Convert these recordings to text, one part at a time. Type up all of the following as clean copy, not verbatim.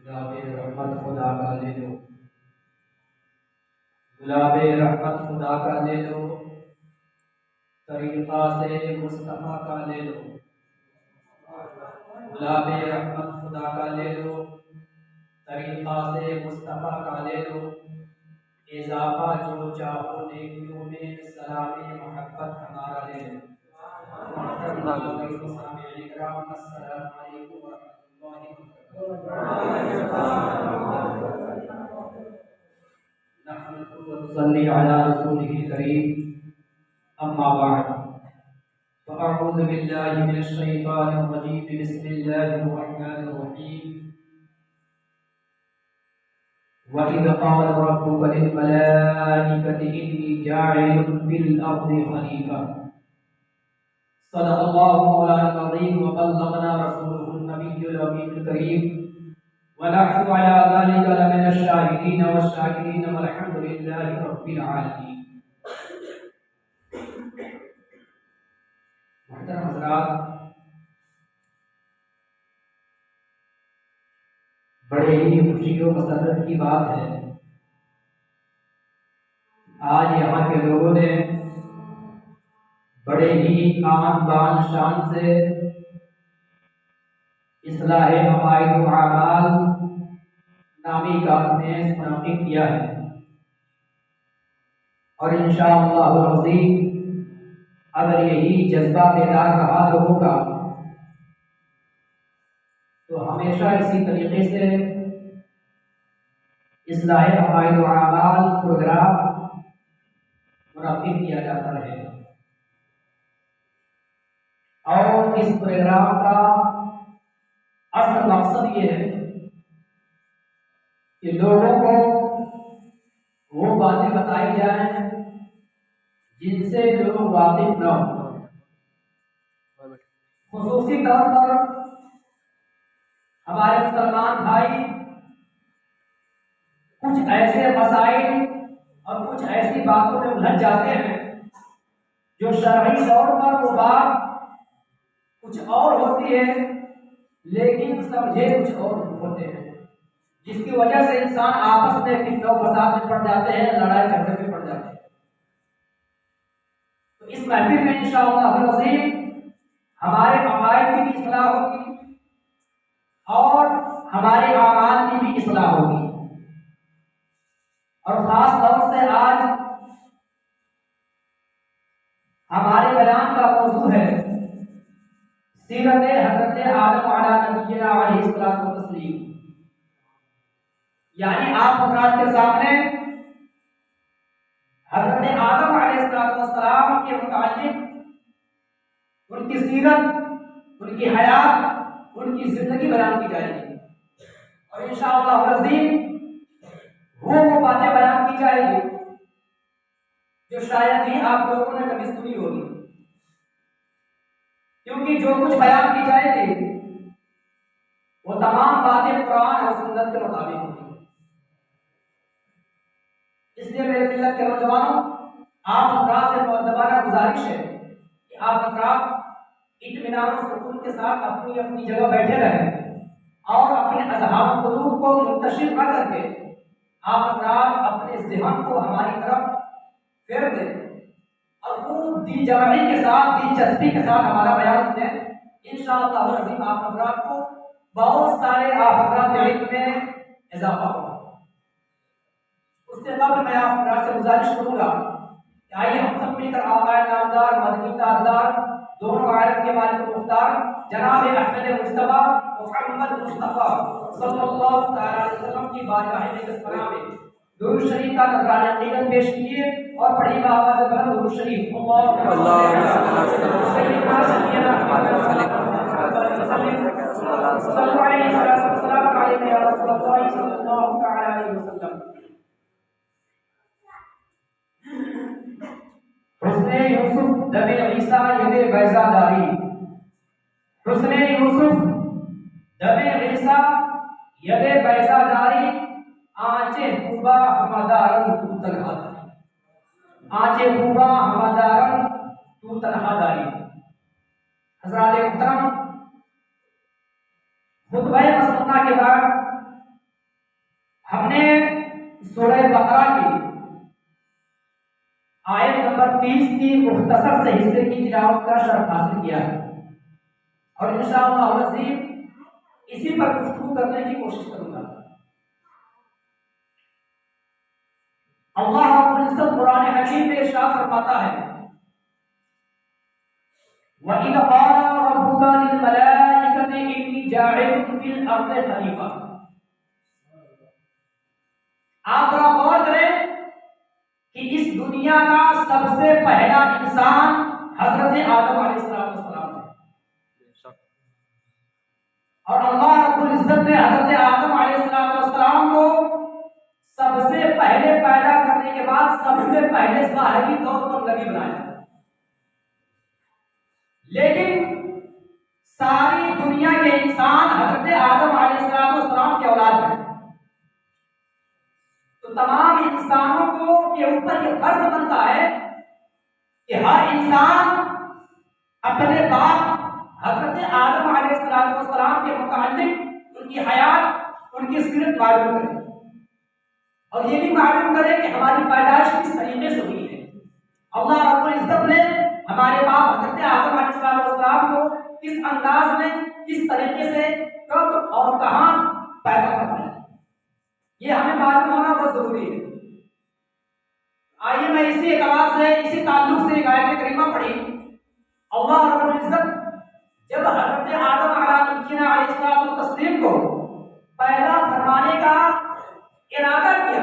گلاب رحمت خدا کا لے لو، گلاب رحمت خدا کا لے لو، طریقہ سے مصطفیٰ کا لے لو، گلاب رحمت خدا کا لے لو، طریقہ سے مصطفیٰ کا لے لو، اضافہ جو چاہو نیکیوں میں سلام محبت ہمارا لے لو۔ السلام علیکم نصلي على رسوله الكريم أما بعد فأعوذ بالله من الشيطان الرجيم بسم الله الرحمن الرحيم وإذ قال ربك للملائكة إني جاعل في الأرض خليفة صدق الله مولانا العظيم وبلغنا رسوله النبي الأمين الكريم ونحن على ذلك لمن الشاهدين والشاكرين والحمد لله رب العالمين۔ محترم حضرات، بڑے ہی خوشی و مسرت کی بات ہے آج یہاں کے لوگوں نے بڑے ہی آن بان شان سے اصلاح عقائد و اعمال نامی کانفرنس منعقد کیا ہے، اور انشاءاللہ العظیم اگر یہی جذبہ بیدار رہا لوگوں کا تو ہمیشہ اسی طریقے سے اصلاح عقائد و اعمال پروگرام منعقد کیا جاتا رہے گا، اور اس پروگرام کا اصل مقصد یہ ہے کہ لوگوں کو وہ باتیں بتائی جائیں جن سے لوگ واقف نہ ہوں۔ خصوصی طور پر ہمارے مسلمان بھائی کچھ ایسے مسائل اور کچھ ایسی باتوں میں الجھ جاتے ہیں جو شرعی طور پر وہ بات کچھ اور ہوتی ہے لیکن سمجھے کچھ اور ہوتے ہیں، جس کی وجہ سے انسان آپس میں فتنہ و فساد میں پڑ جاتے ہیں، لڑائی جھگڑے میں پڑ جاتے ہیں۔ تو اس محفل میں انشاءاللہ العظیم ہمارے عقائد کی بھی اصلاح ہوگی اور ہمارے اعمال کی بھی اصلاح ہوگی، اور خاص طور سے آج ہمارے بیان کا موضوع ہے سیرت حضرت آدم علیہ نبینا علیہ الصلوۃ والتسلیم، یعنی آپ حضرات کے سامنے حضرت آدم علیہ الصلوۃ والسلام کے متعلق ان کی سیرت، ان کی حیات، ان کی زندگی بیان کی جائے گی، اور انشاءاللہ العظیم وہ باتیں بیان کی جائے گی جو شاید ہی آپ لوگوں نے کبھی سنی ہوگی، کیونکہ جو کچھ بیان کی جائے گی وہ تمام باتیں قرآن اور سنت کے مطابق ہوگی۔ اس لیے میرے ملت کے نوجوانوں، آپ حضرات سے مؤدبانہ گزارش ہے کہ آپ حضرات اطمینان و سکون کے ساتھ اپنی اپنی جگہ بیٹھے رہیں اور اپنے اذہان و قلوب کو منتشر نہ کر کے آپ حضرات اپنے ذہن کو ہماری طرف پھیر دیں اور خوب دل جمعی کے ساتھ، دلچسپی کے ساتھ ہمارا بیان سنیں۔ انشاءاللہ العظیم آپ حضرات کو بہت سارے آپ حضرات کے علم میں اضافہ ہوگا۔ اس سے قبل میں آپ حضرات سے گزارش کروں گا کہ آئیے ہم سب مل کر آقا نامدار، مدنی تاجدار، دونوں عالم کے مالک و مختار جناب احمد مجتبیٰ محمد مصطفیٰ صلی اللہ تعالی علیہ وسلم کی بارگاہ مقدسہ میں درود شریف کا نذرانہ عقیدت پیش کیجیے اور پڑھیے گا آواز بلند درود شریف۔ اللہم صلی علی سیدنا محمد صلی علیہ وسلم علیہ یا رسول اللہ صلی اللہ تعالی علیہ وسلم۔ حسن یوسف دم عیسیٰ ید بیضا داری، حسن یوسف دم عیسیٰ ید بیضا داری، آنچے خوبا ہمادارن تو تنہا داری، آنچے خوبا ہمادارن تو تنہا داری۔ حضرات محترم، خطبہ مسنونہ کے بعد ہم نے سورہ بقرہ کی آیت نمبر 30 کی مختصر سے حصے کی تلاوت کا شرف حاصل کیا ہے، اور انشاءاللہ العزیز اسی پر گفتگو کرنے کی کوشش کروں گا۔ اللہ رب العزت قرآن حکیم میں ارشاد فرماتا ہے وَإِذْ قَالَ رَبُّكَ لِلْمَلَائِكَةِ إِنِّي جَاعِلٌ فِي الْأَرْضِ خَلِيفَةً۔ آپ ذرا غور کریں کہ اس دنیا کا سب سے پہلا انسان حضرت آدم علیہ السلام ہے، اور اللہ رب العزت نے حضرت آدم علیہ السلام کو سب سے پہلے پیدا کرنے کے بعد سب سے پہلے ظاہری طور پر نبی بنایا، لیکن ساری دنیا کے انسان حضرت آدم علیہ السلام کے اولاد ہیں، تو تمام انسانوں کو کے اوپر یہ فرض بنتا ہے کہ ہر انسان اپنے باپ حضرت آدم علیہ السلام کے متعلق ان کی حیات، ان کی سیرت معلوم کرے، اور یہ بھی معلوم کرے کہ ہماری پیدائش کس طریقے سے ہوئی ہے۔ اللہ رب العزت نے ہمارے باپ حضرت آدم علیہ السلام کو کس انداز میں، کس طریقے سے، کب اور کہاں پیدا کرنا ہے، یہ ہمیں معلوم ہونا بہت ضروری ہے۔ آئیے میں اسی اعتبار سے، اسی تعلق سے ایک آیت کریمہ پڑھی۔ اللہ رب العزت جب حضرت آدم علیہ السلام کو پیدا فرمانے کا ارادہ کیا،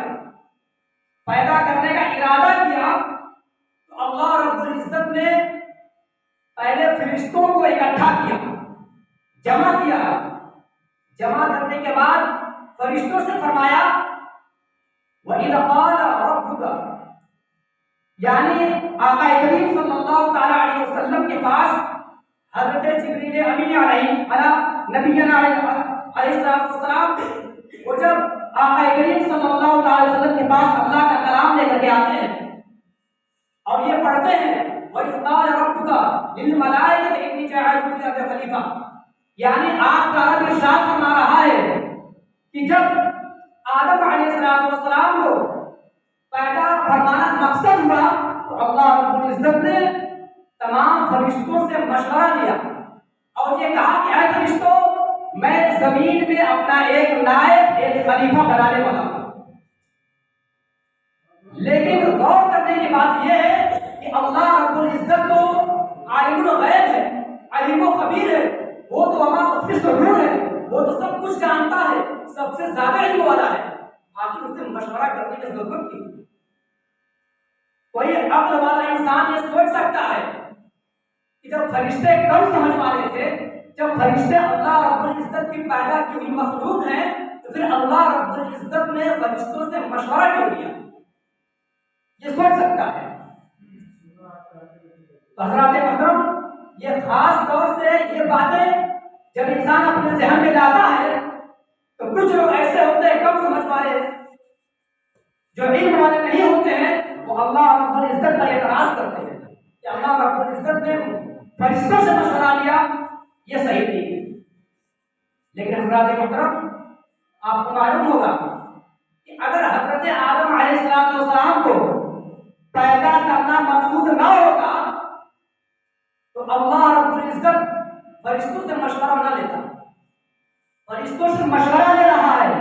پیدا کرنے کا ارادہ کیا، تو اللہ رب العزت نے پہلے فرشتوں کو اکٹھا کیا، جمع کیا، جمع کرنے کے بعد فرشتوں سے فرمایا وَإِذْ قَالَ رَبُّكَ، یعنی آقا کریم صلی اللہ تعالی علیہ وسلم کے پاس حضرت جبریل امین نبینا علیہ السلام وہ جب آقا کریم صلی اللہ تعالی وسلم کے پاس اللہ کا کلام لے کر کے آتے ہیں اور یہ پڑھتے ہیں وَإِذْ قَالَ رَبُّكَ لِلْمَلَائِكَةِ إِنِّي جَاعِلٌ فِي الْأَرْضِ خَلِيفَةً، یعنی آپ کا رب ارشاد فرما رہا ہے کہ جب آدم علیہ السلام کو پیدا فرمانا مقصد ہوا تو اللہ رب العزت نے تمام فرشتوں سے مشورہ لیا اور یہ کہا کہ اے فرشتوں، میں زمین میں اپنا ایک نائب، ایک خلیفہ بنانے والا ہوں، لیکن غور کرنے کی بات یہ ہے کہ اللہ رب العزت تو عالم الغیب ہے، علیم و خبیر ہے، وہ تو وما تخفی الصدور ہے، وہ تو سب کچھ جانتا ہے، سب سے زیادہ علم والا ہے، آخر اس سے مشورہ کرنے کی ضرورت کی؟ کوئی عقل والا انسان یہ سوچ سکتا ہے کہ جب فرشتے کم سمجھ والے تھے، جب فرشتے اللہ رب العزت کی پیدا کی ہوئی مخلوق ہیں، تو پھر اللہ رب العزت نے فرشتوں سے مشورہ کیوں لیا؟ یہ سوچ سکتا ہے؟ حضرات محترم، یہ خاص طور سے یہ باتیں جب انسان اپنے ذہن میں لاتا ہے تو کچھ لوگ ایسے ہوتے ہیں کم سمجھ والے، جو علم والے نہیں ہوتے ہیں، وہ اللہ رب العزت کا اعتراض کرتے ہیں کہ اللہ رب العزت نے فرشتوں سے مشورہ لیا، یہ صحیح نہیں ہے۔ لیکن حضرات محترم، آپ کو معلوم ہوگا کہ اگر حضرت آدم علیہ السلام کو پیدا کرنا مقصود نہ ہوتا تو اللہ رب العزت فرشتوں سے مشورہ نہ لیتا، فرشتوں سے مشورہ لے رہا ہے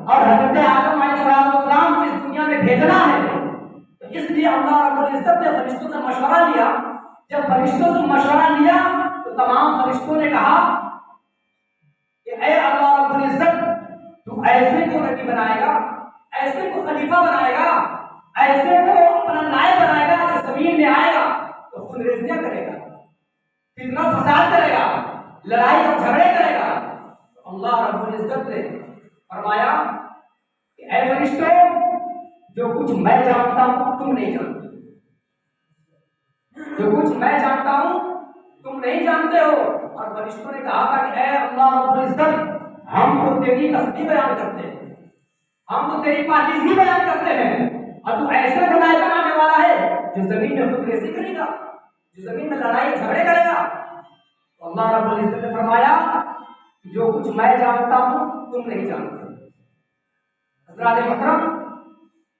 اور حضرت آدم علیہ السلام کو اس دنیا میں بھیجنا ہے، تو اس لیے اللہ رب العزت نے فرشتوں سے مشورہ لیا۔ جب فرشتوں سے مشورہ لیا تو تمام فرشتوں نے کہا کہ اے اللہ رب العزت، تو ایسے کو نبی بنائے گا، ایسے کو خلیفہ بنائے گا، ایسے کو اپنا نائب بنائے گا جو زمین میں آئے گا تو خون ریزیاں کرے گا، فتنہ فساد کرے گا، لڑائی اور جھگڑے کرے گا۔ اللہ رب العزت نے فرمایا کہ اے فرشتوں، جو کچھ میں جانتا ہوں تم نہیں جانتے، جو کچھ میں جانتا ہوں تم نہیں جانتے ہو۔ اور فرشتوں نے کہا تھا کہ اے اللہ رب العزت، ہم تو تیری تسبیح بیان کرتے ہیں، ہم تو تیری پاکیزگی بیان کرتے ہیں، اور تو ایسے بنائے بنانے والا ہے جو زمین میں خود ریزی کرے گا، جو زمین میں لڑائی جھگڑے کرے گا۔ اللہ رب العزت نے فرمایا جو کچھ میں جانتا ہوں تم نہیں جانتے۔ حضرات محترم،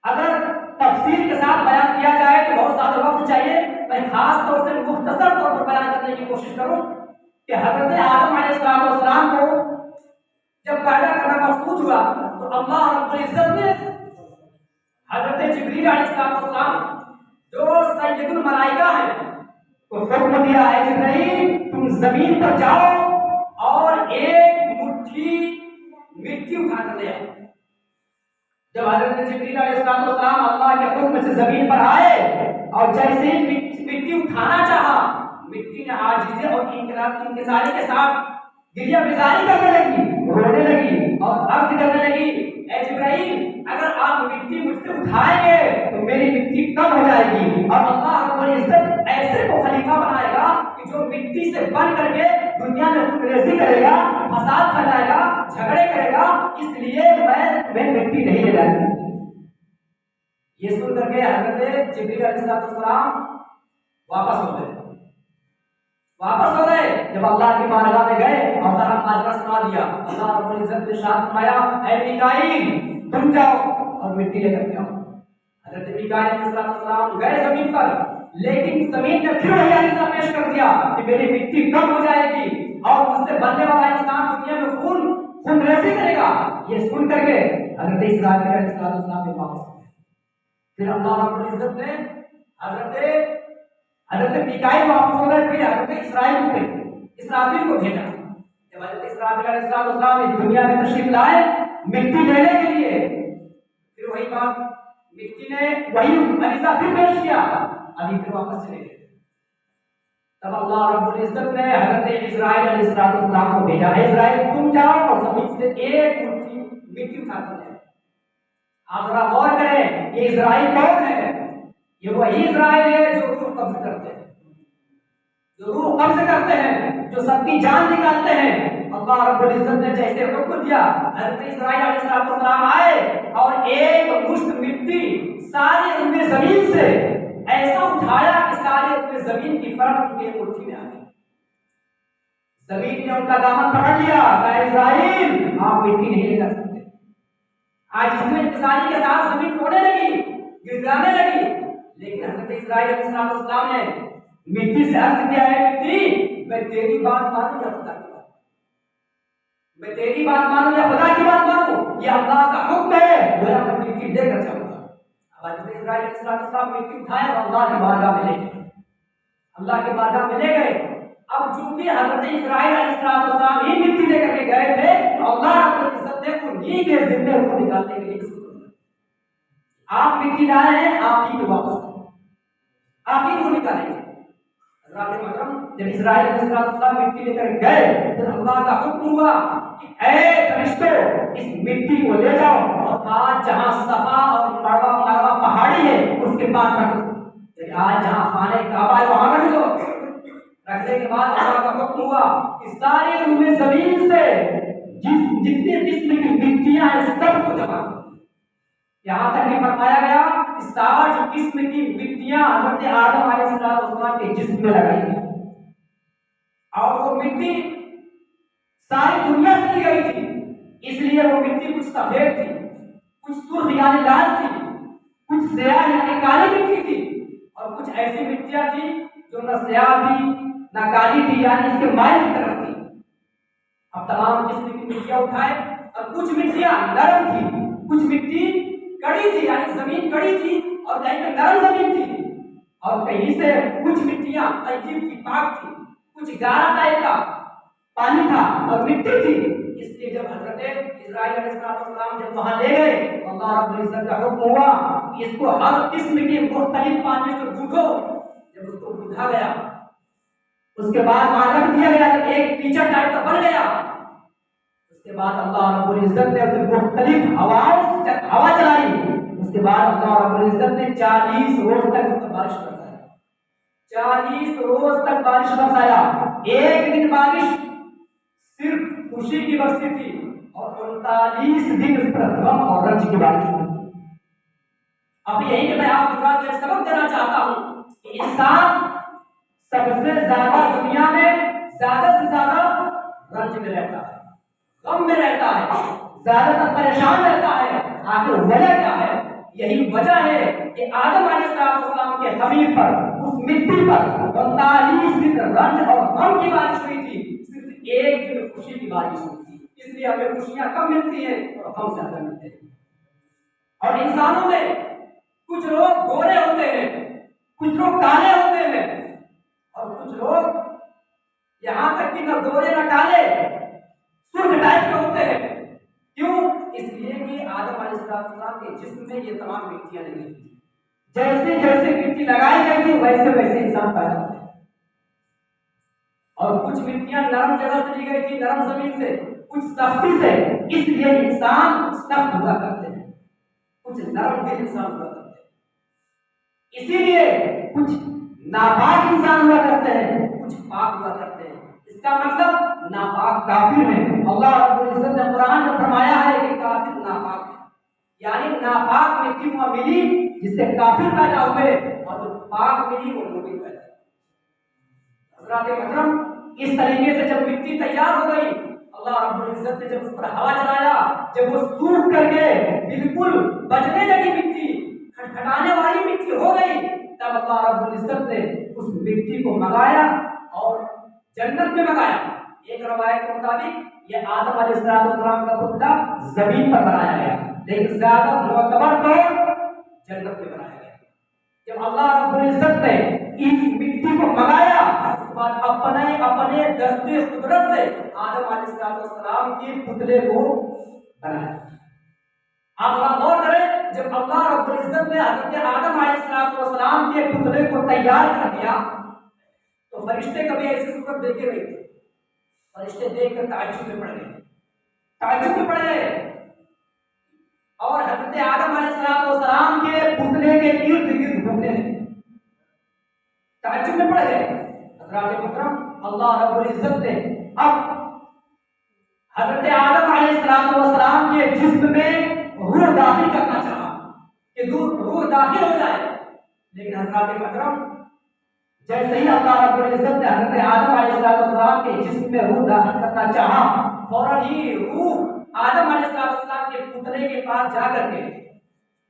اگر تفصیل کے ساتھ بیان کیا جائے تو بہت زیادہ وقت چاہیے. میں خاص طور سے مختصر طور پر بیان کرنے کی کوشش کروں کہ حضرت آدم علیہ السلام کو جب پیدا کرنا مقصود ہوا تو اللہ رب العزت نے حضرت جبریل علیہ السلام جو سید الملائکہ ہیں کو حکم دیا ہے جبرائیل تم زمین پر جاؤ اور ایک مٹھی مٹی اٹھا کر لے آؤ. جب حضرت جبریل علیہ السلام اللہ کے حکم سے زمین پر آئے اور جیسے ہی مٹی اٹھانا چاہا، مٹی نے عاجزی اور انکساری کے ساتھ گریہ گزاری کرنے لگی، رونے لگی اور عرض کرنے لگی اے جبرائیل اگر آپ مٹی مجھ سے اٹھائیں گے تو میری مٹی کم ہو جائے گی اور اللہ رب العزت ایسے کو خلیفہ بنائے گا کہ جو مٹی سے بن کر کے دنیا میں خونریزی کرے گا، فساد پھیلائے گا، جھگڑے کرے گا، اس لیے میں مٹی نہیں لے جاؤں گی. یہ سن کر کے حضرت جبریل علیہ السلام واپس ہو گئے. جب اللہ کی بارگاہ میں گئے اور سارا ماجرا سنا دیا، اللہ رب العزت نے ارشاد فرمایا اے میکائیل تم جاؤ اور مٹی لے کر کے آؤ. حضرت میکائیل علیہ السلام گئے زمین پر، لیکن زمین نے پھر وہی عریضہ پیش کر دیا کہ میری مٹی کم ہو جائے گی اور مجھ سے بننے والا انسان دنیا میں خونریزی کرے گا. یہ سن کر کے حضرت اسرائیل علیہ السلام نے واپس کیا. پھر اللہ رب العزت نے حضرت میکائیل واپس ہو گئے، پھر حضرت اسرافیل کو بھیجا. جب حضرت اسرافیل علیہ السلام اس دنیا میں تشریف لائے مٹی لینے کے لیے، پھر وہی بات مٹی نے وہی عریضہ پھر پیش کیا، ابھی پھر واپس چلے گئے. تب اللہ رب العزت نے حضرت اسرائیل علیہ السلام کو بھیجا اسرائیل تم جاؤ اور زمین سے ایک مٹی اٹھا کر لے. آپ ذرا غور کریں یہ اسرائیل کون ہے؟ یہ وہی اسرائیل ہے جو روح قبض کرتے ہیں، جو سب کی جان نکالتے ہیں. اللہ رب العزت نے جیسے حکم دیا حضرت اسرائیل علیہ السلام آئے اور ایک مشت مٹی ساری روئے زمین سے ایسا اٹھایا کہ سارے روئے زمین کی فرق ان کے مٹھی میں آ گئی. زمین نے ان کا دامن پکڑ لیا، اے اسرائیل آپ مٹی نہیں لے جا سکتے. آج اس میں انتظاری کے ساتھ زمین رونے لگی، گڑگڑانے لگی، لیکن حضرت اسرائیل علیہ السلام نے مٹی سے عرض کیا ہے مٹی میں تیری بات مانوں یا خدا کی بات، میں تیری بات مانوں یا خدا کی بات مانوں، یہ اللہ کا حکم ہے، میں مٹی لے کر جاؤں گا. اب حضرت اسرائیل علیہ السلام مٹی اٹھایا اور اللہ کی بارگاہ میں لے گئے. اللہ کی بارگاہ میں لے گئے. اب چونکہ حضرت اسرائیل علیہ السلام ہی مٹی لے کر کے گئے تھے تو اللہ رب العزت نے انہی کے ذمے کو نکالنے کے لیے آپ مٹی لائے ہیں، آپ ہی کو واپس آپ ہی کو نکالیں گے. حضرات محترم جب اسرائیل علیہ السلام مٹی لے کر گئے تو اللہ کا حکم ہوا کہ اے فرشتوں اس مٹی کو لے جاؤ اور آج جہاں صفا اور مروہ پہاڑی ہے اس کے پاس رکھ دو. آج جہاں خانہ کعبہ ہے وہاں رکھ دو. رکھنے کے بعد اللہ کا حکم ہوا کہ ساری روئے زمین سے جتنے قسم کی مٹیاں ہیں سب کو جمع کرو. یہاں تک بھی فرمایا گیا کہ 60 قسم کی مٹیاں حضرت آدم علیہ السلام کے جسم میں لگائی گئی اور وہ مٹی ساری دنیا سے لی گئی تھی. اس لیے وہ مٹی کچھ سفید تھی، کچھ سرخ یعنی لال تھی، کچھ سیاہ یعنی کالی مٹی تھی اور کچھ ایسی مٹیاں تھی جو نہ سیاہ تھی نہ کالی تھی یعنی اس کے مائل کی طرف تھی. اب تمام قسم کی مٹیاں اٹھائے اور کچھ مٹیاں نرم تھی، کچھ مٹی کڑی تھی یعنی زمین کڑی تھی اور کہیں پہ نرم زمین تھی اور کہیں سے کچھ مٹیاں طیب تھی، پاک تھی، کچھ گارا ٹائپ کا پانی تھا اور مٹی تھی. اس لیے جب حضرت اسرائیل علیہ السلام جب وہاں لے گئے تو اللہ رب العزت کا حکم ہوا کہ اس کو ہر قسم کے مختلف پانی سے گودھو. جب اس کو گودھا گیا اس کے بعد وہاں رکھ دیا گیا تو ایک ٹیچر ٹائپ کا بن گیا. اس کے بعد اللہ رب العزت نے اسے مختلف ہوا چلائی. اس کے بعد اللہ رب العزت نے 40 روز تک اس پر بارش برسایا. 40 روز تک بارش برسایا. ایک دن بارش صرف خوشی کی برسی تھی اور 39 دن اس پر غم اور رنج کی بارش ہوئی. اب یہی کہ میں آپ کو ایک سبق دینا چاہتا ہوں کہ انسان سب سے زیادہ دنیا میں زیادہ سے زیادہ رنج میں رہتا ہے، غم میں رہتا ہے، زیادہ تر پریشان رہتا ہے. آخر وجہ کیا ہے؟ یہی وجہ ہے کہ آدم علیہ السلام کے زمین پر، اس مٹی پر 39 دن رنج اور غم کی بارش ہوئی تھی، صرف ایک دن خوشی کی بارش ہوئی تھی۔ اس لیے ہمیں خوشیاں کم ملتی ہیں اور غم زیادہ ملتے ہیں۔ اور انسانوں میں کچھ لوگ گورے ہوتے ہیں، کچھ لوگ کالے ہوتے ہیں، اور کچھ لوگ یہاں تک کہ نہ گورے نہ کالے، سرخ ٹائپ کے ہوتے ہیں۔ کیوں؟ اس لیے کہ آدم علیہ السلام کے جسم میں یہ تمام مٹیاں لگی تھی، جیسے جیسے مٹی لگائی گئی تھی ویسے ویسے انسان پیدا ہوتے ہیں۔ اور کچھ مٹیاں نرم جگہ سے لی گئی تھی، نرم زمین سے، کچھ سختی سے، اس لیے انسان کچھ سخت ہوا کرتے ہیں، کچھ نرم دل انسان ہوا کرتے ہیں۔ اسی لیے کچھ ناپاک انسان ہوا کرتے ہیں، کچھ پاک ہوا کرتے ہیں۔ اس کا مطلب ناپاک کافر ہے۔ اللہ رب العزت نے قرآن میں فرمایا ہے کہ کافر ناپاک ہے، یعنی ناپاک مٹی کو ملی جس سے کافر پیدا ہوئے، اور جو پاک ملی وہ مومن پیدا ہوئے۔ حضرات محترم، اس طریقے سے جب مٹی تیار ہو گئی، اللہ رب العزت نے جب اس پر ہوا چلایا، جب وہ سوکھ کر کے بالکل بجنے لگی مٹی، کھٹکھٹانے والی مٹی ہو گئی، تب اللہ رب العزت نے اس مٹی کو منگایا اور جنت میں منگایا۔ ایک روایت کے مطابق یہ آدم علیہ السلام کا پتلا زمین پر بنایا گیا، لیکن زیادہ معتبر طور جنت میں بنایا گیا۔ جب اللہ رب العزت نے اس مٹی کو منگایا، اس کے بعد اپنے دستے قدرت سے آدم علیہ السلام کے پتلے کو بنایا۔ آپ غور کریں، جب اللہ رب العزت نے حضرت آدم علیہ السلام کے پتلے کو تیار کر دیا تو فرشتے کبھی ایسی صورت دیکھے نہیں تھے۔ فرشتے دیکھ کر تعجب میں پڑ گئے، اور حضرت آدم علیہ السلام کے پتلے کے ارد گرد گھومنے لگے، تعجب میں پڑ گئے۔ حضرات محترم، اللہ رب العزت نے اب حضرت آدم علیہ السلام کے جسم میں روح داخل کرنا چاہا کہ روح داخل ہو جائے، لیکن حضرات محترم، جیسے ہی اللہ رب العزت نے حضرت آدم علیہ السلام کے جسم میں روح داخل کرنا چاہا، فوراً ہی روح آدم علیہ السلام کے پتلے کے پاس جا کر کے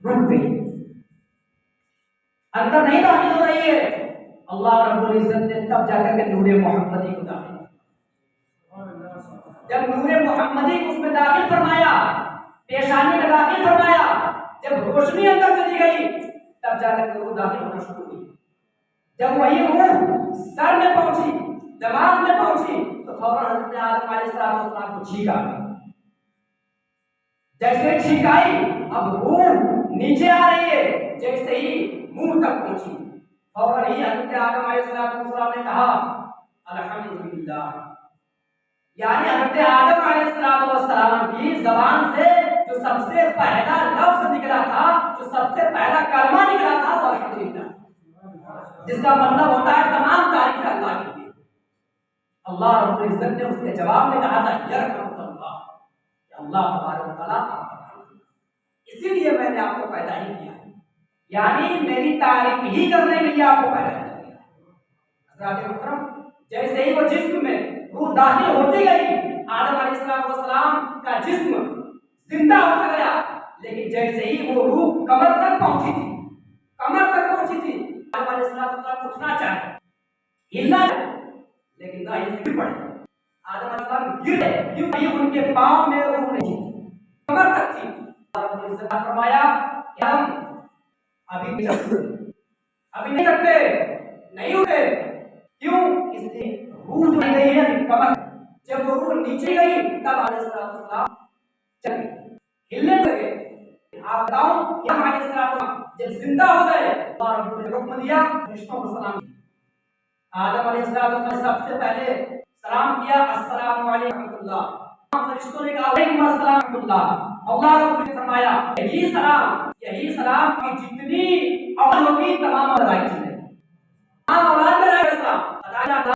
رک گئی، اندر نہیں داخل ہو رہی ہے۔ اللہ رب العزت نے تب جا کر کے نور محمدی کو داخل، جب نور محمدی کو اس میں داخل فرمایا، پیشانی میں داخل فرمایا، جب روشنی اندر چلی گئی، تب جا کر کے روح داخل ہونا شروع ہوئی۔ جب وہی روح سر میں پہنچی، دماغ میں پہنچی، تو فوراً حضرت آدم علیہ السلام کو چھینک آ گئی۔ جیسے چھینک آئی، اب روح نیچے آ رہی ہے، جیسے ہی منہ تک پہنچی، فوراً ہی حضرت آدم علیہ السلام نے کہا الحمدللہ، یعنی حضرت آدم علیہ السلام کی زبان سے جو سب سے پہلا لفظ نکلا تھا، جو سب سے پہلا کلمہ نکلا تھا، وہ الحمدللہ، جس کا مطلب ہوتا ہے تمام تعریف اللہ کے لیے۔ اللہ رب العزت نے اس کے جواب میں کہا تھا یرحمک اللہ، کہ اللہ تبارک و تعالیٰ آپ کا رحم کرے، اسی لیے میں نے آپ کو پیدا ہی کیا ہے، یعنی میری تعریف ہی کرنے کے لیے آپ کو پیدا کیا ہے۔ حضرات محترم، جیسے ہی وہ جسم میں روح داخل ہوتی گئی، آدم علیہ السلام کا جسم زندہ ہوتا گیا، لیکن جیسے ہی وہ روح کمر تک پہنچی تھی، آدم علیہ السلام اٹھنا چاہے، ہلنا چاہے، لیکن نہ یہ گر پڑے، آدم علیہ السلام گر گئے، کیونکہ ان کے پاؤں میں روح نہیں تھی، کمر تک تھی۔ رب العزت نے فرمایا کہ ہم ابھی نہیں سکتے، نہیں اٹھے، کیوں؟ اس لیے روح جو گئی ہے کمر، جب وہ روح نیچے گئی تب علیہ السلام چل ہلنے لگے۔ آپ بتاؤں کہ ہم علیہ السلام جب زندہ ہو گئے، اللہ رب نے حکم دیا فرشتوں کو سلام کیا۔ آدم علیہ السلام نے سب سے پہلے سلام کیا السلام علیکم ورحمۃ اللہ، فرشتوں نے کہا وعلیکم السلام ورحمۃ اللہ۔ اللہ رب نے فرمایا یہی سلام کی جتنی اولاد ہوگی تمام اولاد میں رہے گا، تمام اولاد میں رہے گا۔